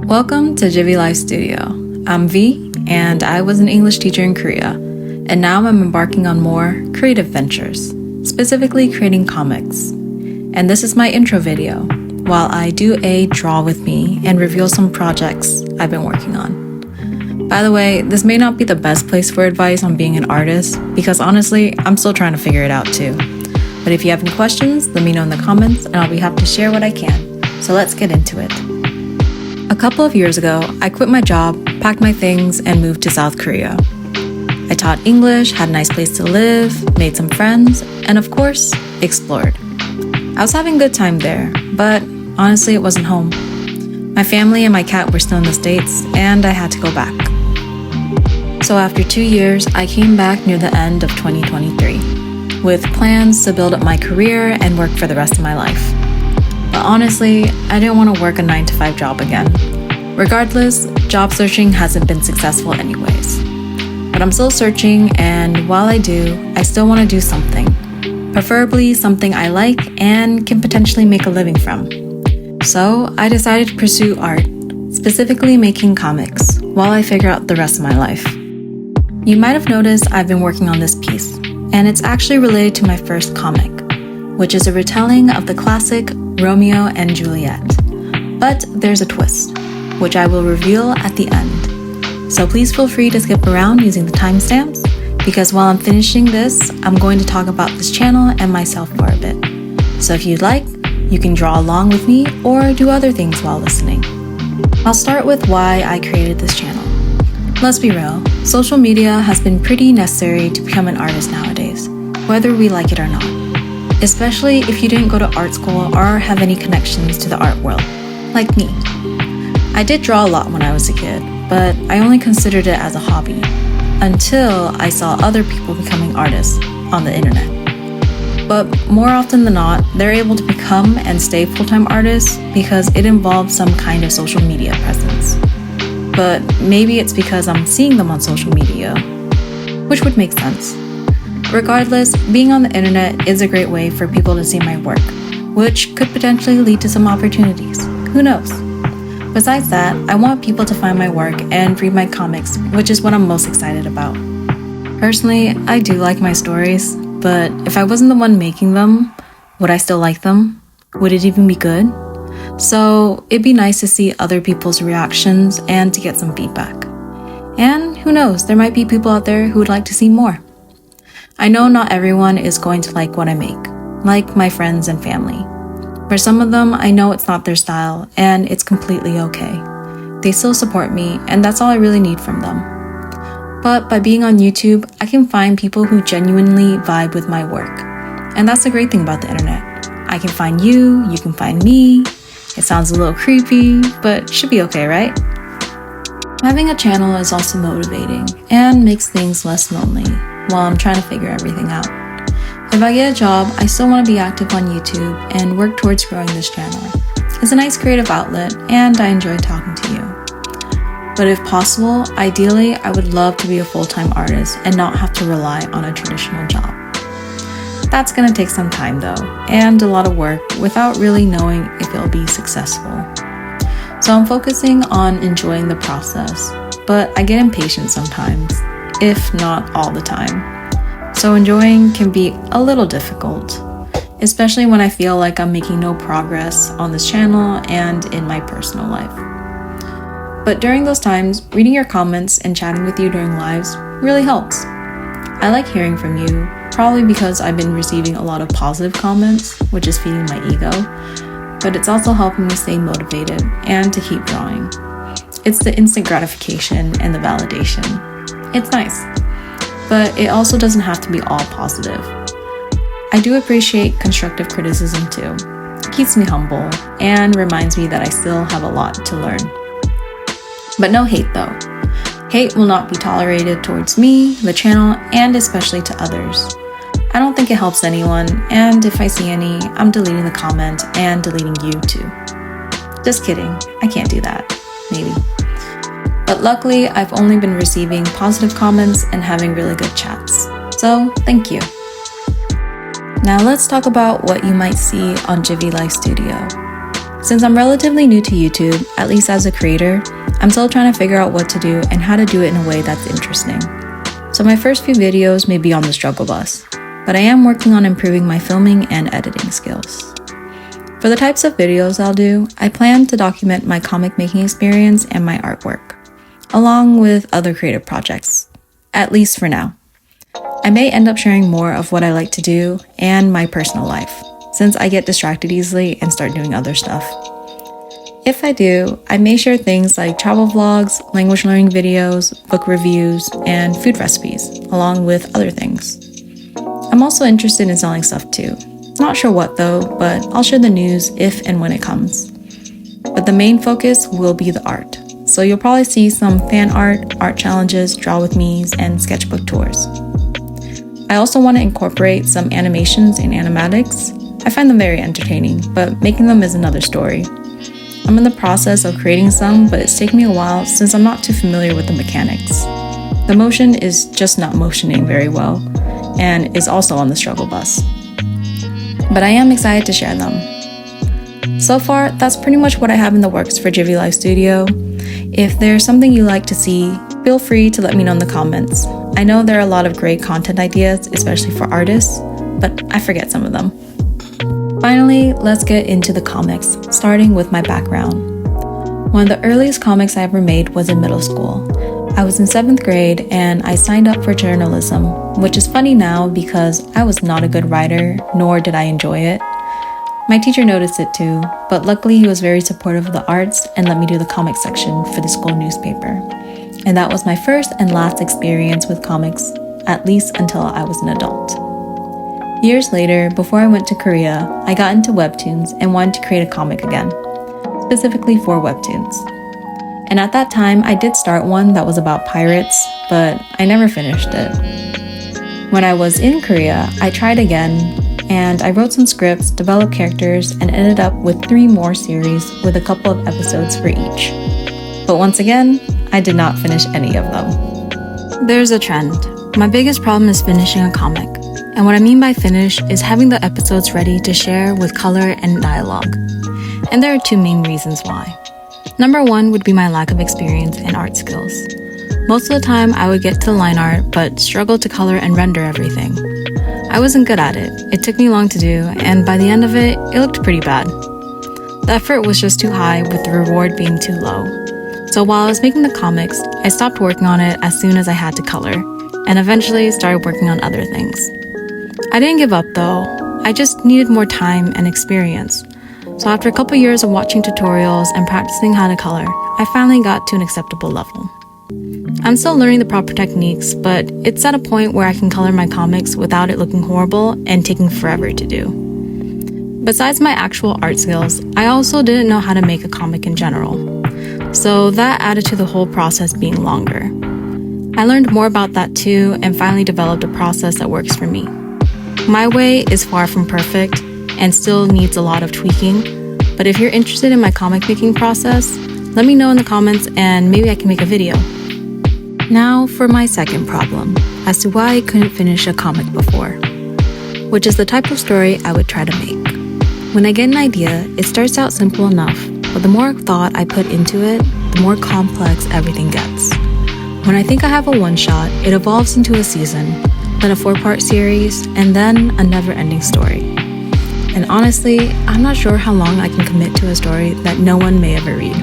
Welcome to Jivi Life Studio. I'm V, and I was an English teacher in Korea, and now I'm embarking on more creative ventures, specifically creating comics. And this is my intro video, while I do a draw with me and reveal some projects I've been working on. By the way, this may not be the best place for advice on being an artist, because honestly, I'm still trying to figure it out too. But if you have any questions, let me know in the comments, and I'll be happy to share what I can. So let's get into it. A couple of years ago, I quit my job, packed my things, and moved to South Korea. I taught English, had a nice place to live, made some friends, and of course, explored. I was having a good time there, but honestly, it wasn't home. My family and my cat were still in the States, and I had to go back. So after 2 years, I came back near the end of 2023, with plans to build up my career and work for the rest of my life. But honestly, I didn't want to work a 9-to-5 job again. Regardless, job searching hasn't been successful anyways. But I'm still searching, and while I do, I still want to do something. Preferably something I like and can potentially make a living from. So I decided to pursue art, specifically making comics, while I figure out the rest of my life. You might have noticed I've been working on this piece, and it's actually related to my first comic, which is a retelling of the classic Romeo and Juliet. But there's a twist, which I will reveal at the end. So please feel free to skip around using the timestamps, because while I'm finishing this, I'm going to talk about this channel and myself for a bit. So if you'd like, you can draw along with me or do other things while listening. I'll start with why I created this channel. Let's be real, social media has been pretty necessary to become an artist nowadays, whether we like it or not. Especially if you didn't go to art school or have any connections to the art world, like me. I did draw a lot when I was a kid, but I only considered it as a hobby, until I saw other people becoming artists on the internet. But more often than not, they're able to become and stay full-time artists because it involves some kind of social media presence. But maybe it's because I'm seeing them on social media, which would make sense. Regardless, being on the internet is a great way for people to see my work, which could potentially lead to some opportunities. Who knows? Besides that, I want people to find my work and read my comics, which is what I'm most excited about. Personally, I do like my stories, but if I wasn't the one making them, would I still like them? Would it even be good? So it'd be nice to see other people's reactions and to get some feedback. And who knows, there might be people out there who would like to see more. I know not everyone is going to like what I make, like my friends and family. For some of them, I know it's not their style, and it's completely okay. They still support me, and that's all I really need from them. But by being on YouTube, I can find people who genuinely vibe with my work. And that's the great thing about the internet. I can find you can find me. It sounds a little creepy, but should be okay, right? Having a channel is also motivating, and makes things less lonely while I'm trying to figure everything out. If I get a job, I still want to be active on YouTube and work towards growing this channel. It's a nice creative outlet, and I enjoy talking to you. But if possible, ideally, I would love to be a full-time artist and not have to rely on a traditional job. That's going to take some time though, and a lot of work without really knowing if it'll be successful. So I'm focusing on enjoying the process, but I get impatient sometimes, if not all the time. So enjoying can be a little difficult, especially when I feel like I'm making no progress on this channel and in my personal life. But during those times, reading your comments and chatting with you during lives really helps. I like hearing from you, probably because I've been receiving a lot of positive comments, which is feeding my ego, but it's also helping me stay motivated and to keep drawing. It's the instant gratification and the validation. It's nice. But it also doesn't have to be all positive. I do appreciate constructive criticism too. It keeps me humble and reminds me that I still have a lot to learn. But no hate though. Hate will not be tolerated towards me, the channel, and especially to others. I don't think it helps anyone, and if I see any, I'm deleting the comment and deleting you too. Just kidding, I can't do that. Maybe. But luckily, I've only been receiving positive comments and having really good chats. So, thank you. Now let's talk about what you might see on Jivi Life Studio. Since I'm relatively new to YouTube, at least as a creator, I'm still trying to figure out what to do and how to do it in a way that's interesting. So my first few videos may be on the struggle bus, but I am working on improving my filming and editing skills. For the types of videos I'll do, I plan to document my comic making experience and my artwork, along with other creative projects, at least for now. I may end up sharing more of what I like to do and my personal life, since I get distracted easily and start doing other stuff. If I do, I may share things like travel vlogs, language learning videos, book reviews, and food recipes, along with other things. I'm also interested in selling stuff too. Not sure what though, but I'll share the news if and when it comes. But the main focus will be the art. So you'll probably see some fan art challenges, draw with me's, and sketchbook tours. I also want to incorporate some animations and animatics. I find them very entertaining, but making them is another story. I'm in the process of creating some, but it's taken me a while since I'm not too familiar with the mechanics. The motion is just not motioning very well, and is also on the struggle bus. But I am excited to share them. So far, that's pretty much what I have in the works for Jivy Live Studio. If there's something you'd like to see, feel free to let me know in the comments. I know there are a lot of great content ideas, especially for artists, but I forget some of them. Finally, let's get into the comics, starting with my background. One of the earliest comics I ever made was in middle school. I was in 7th grade and I signed up for journalism, which is funny now because I was not a good writer, nor did I enjoy it. My teacher noticed it too, but luckily he was very supportive of the arts and let me do the comic section for the school newspaper. And that was my first and last experience with comics, at least until I was an adult. Years later, before I went to Korea, I got into webtoons and wanted to create a comic again, specifically for webtoons. And at that time, I did start one that was about pirates, but I never finished it. When I was in Korea, I tried again, and I wrote some scripts, developed characters, and ended up with 3 more series with a couple of episodes for each. But once again, I did not finish any of them. There's a trend. My biggest problem is finishing a comic. And what I mean by finish is having the episodes ready to share with color and dialogue. And there are 2 main reasons why. Number 1 would be my lack of experience and art skills. Most of the time I would get to line art but struggle to color and render everything. I wasn't good at it. It took me long to do, and by the end of it looked pretty bad. The effort was just too high with the reward being too low. So while I was making the comics, I stopped working on it as soon as I had to color, and eventually started working on other things. I didn't give up though, I just needed more time and experience. So after a couple years of watching tutorials and practicing how to color, I finally got to an acceptable level. I'm still learning the proper techniques, but it's at a point where I can color my comics without it looking horrible and taking forever to do. Besides my actual art skills, I also didn't know how to make a comic in general. So that added to the whole process being longer. I learned more about that too and finally developed a process that works for me. My way is far from perfect and still needs a lot of tweaking, but if you're interested in my comic making process, let me know in the comments and maybe I can make a video. Now for my second problem, as to why I couldn't finish a comic before, which is the type of story I would try to make. When I get an idea, it starts out simple enough, but the more thought I put into it, the more complex everything gets. When I think I have a one-shot, it evolves into a season, then a 4-part series, and then a never-ending story. And honestly, I'm not sure how long I can commit to a story that no one may ever read.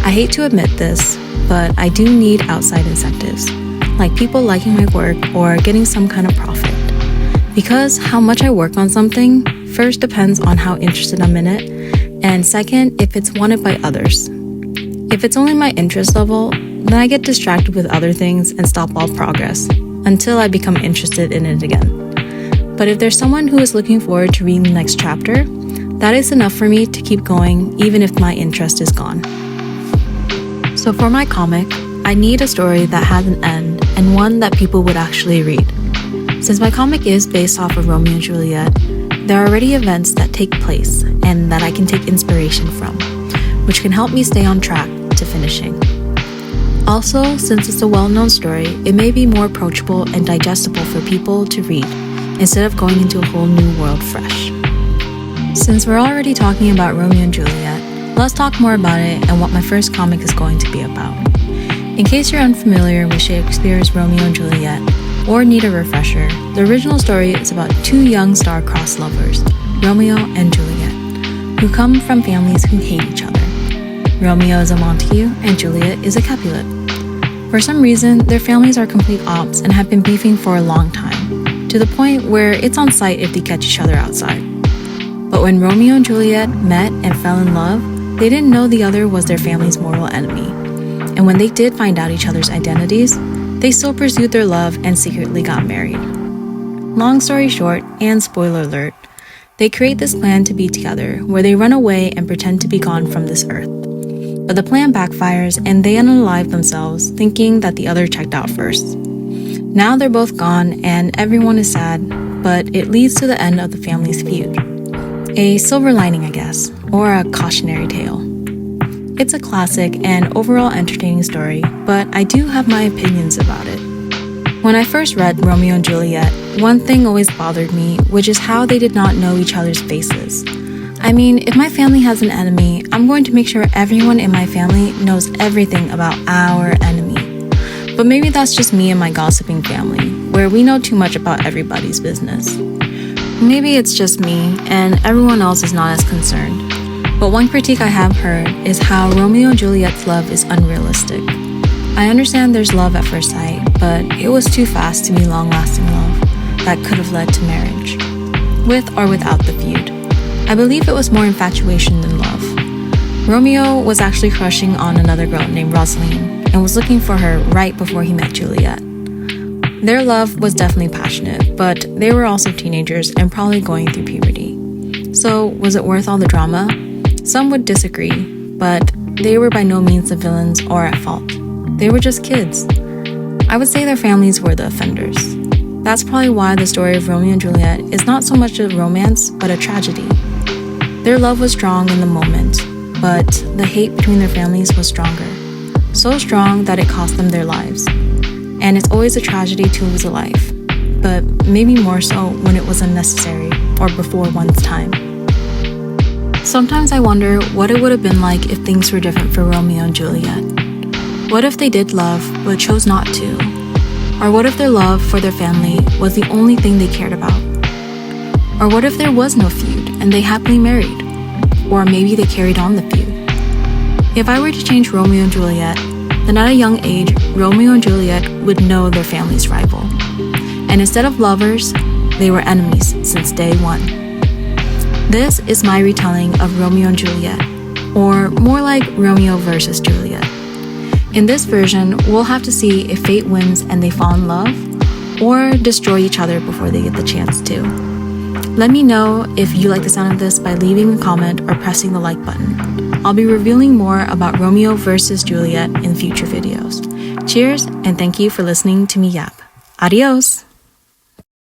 I hate to admit this, but I do need outside incentives, like people liking my work or getting some kind of profit. Because how much I work on something, first depends on how interested I'm in it, and second, if it's wanted by others. If it's only my interest level, then I get distracted with other things and stop all progress, until I become interested in it again. But if there's someone who is looking forward to reading the next chapter, that is enough for me to keep going even if my interest is gone. So for my comic, I need a story that has an end and one that people would actually read. Since my comic is based off of Romeo and Juliet, there are already events that take place and that I can take inspiration from, which can help me stay on track to finishing. Also, since it's a well-known story, it may be more approachable and digestible for people to read, instead of going into a whole new world fresh. Since we're already talking about Romeo and Juliet, let's talk more about it and what my first comic is going to be about. In case you're unfamiliar with Shakespeare's Romeo and Juliet, or need a refresher, the original story is about two young star-crossed lovers, Romeo and Juliet, who come from families who hate each other. Romeo is a Montague and Juliet is a Capulet. For some reason, their families are complete opposites and have been beefing for a long time, to the point where it's on sight if they catch each other outside. But when Romeo and Juliet met and fell in love, they didn't know the other was their family's mortal enemy. And when they did find out each other's identities, they still pursued their love and secretly got married. Long story short, and spoiler alert, they create this plan to be together where they run away and pretend to be gone from this earth. But the plan backfires and they unalive themselves, thinking that the other checked out first. Now they're both gone and everyone is sad, but it leads to the end of the family's feud. A silver lining, I guess, or a cautionary tale. It's a classic and overall entertaining story, but I do have my opinions about it. When I first read Romeo and Juliet, one thing always bothered me, which is how they did not know each other's faces. I mean, if my family has an enemy, I'm going to make sure everyone in my family knows everything about our enemy. But maybe that's just me and my gossiping family, where we know too much about everybody's business. Maybe it's just me, and everyone else is not as concerned. But one critique I have heard is how Romeo and Juliet's love is unrealistic. I understand there's love at first sight, but it was too fast to be long-lasting love that could have led to marriage, with or without the feud. I believe it was more infatuation than love. Romeo was actually crushing on another girl named Rosaline and was looking for her right before he met Juliet. Their love was definitely passionate, but they were also teenagers and probably going through puberty. So, was it worth all the drama? Some would disagree, but they were by no means the villains or at fault. They were just kids. I would say their families were the offenders. That's probably why the story of Romeo and Juliet is not so much a romance, but a tragedy. Their love was strong in the moment, but the hate between their families was stronger. So strong that it cost them their lives. And it's always a tragedy to lose a life, but maybe more so when it was unnecessary or before one's time. Sometimes I wonder what it would have been like if things were different for Romeo and Juliet. What if they did love but chose not to? Or what if their love for their family was the only thing they cared about? Or what if there was no feud and they happily married? Or maybe they carried on the feud. If I were to change Romeo and Juliet, then at a young age, Romeo and Juliet would know their family's rival. And instead of lovers, they were enemies since day one. This is my retelling of Romeo and Juliet, or more like Romeo versus Juliet. In this version, we'll have to see if fate wins and they fall in love, or destroy each other before they get the chance to. Let me know if you like the sound of this by leaving a comment or pressing the like button. I'll be revealing more about Romeo versus Juliet in future videos. Cheers, and thank you for listening to me yap. Adios!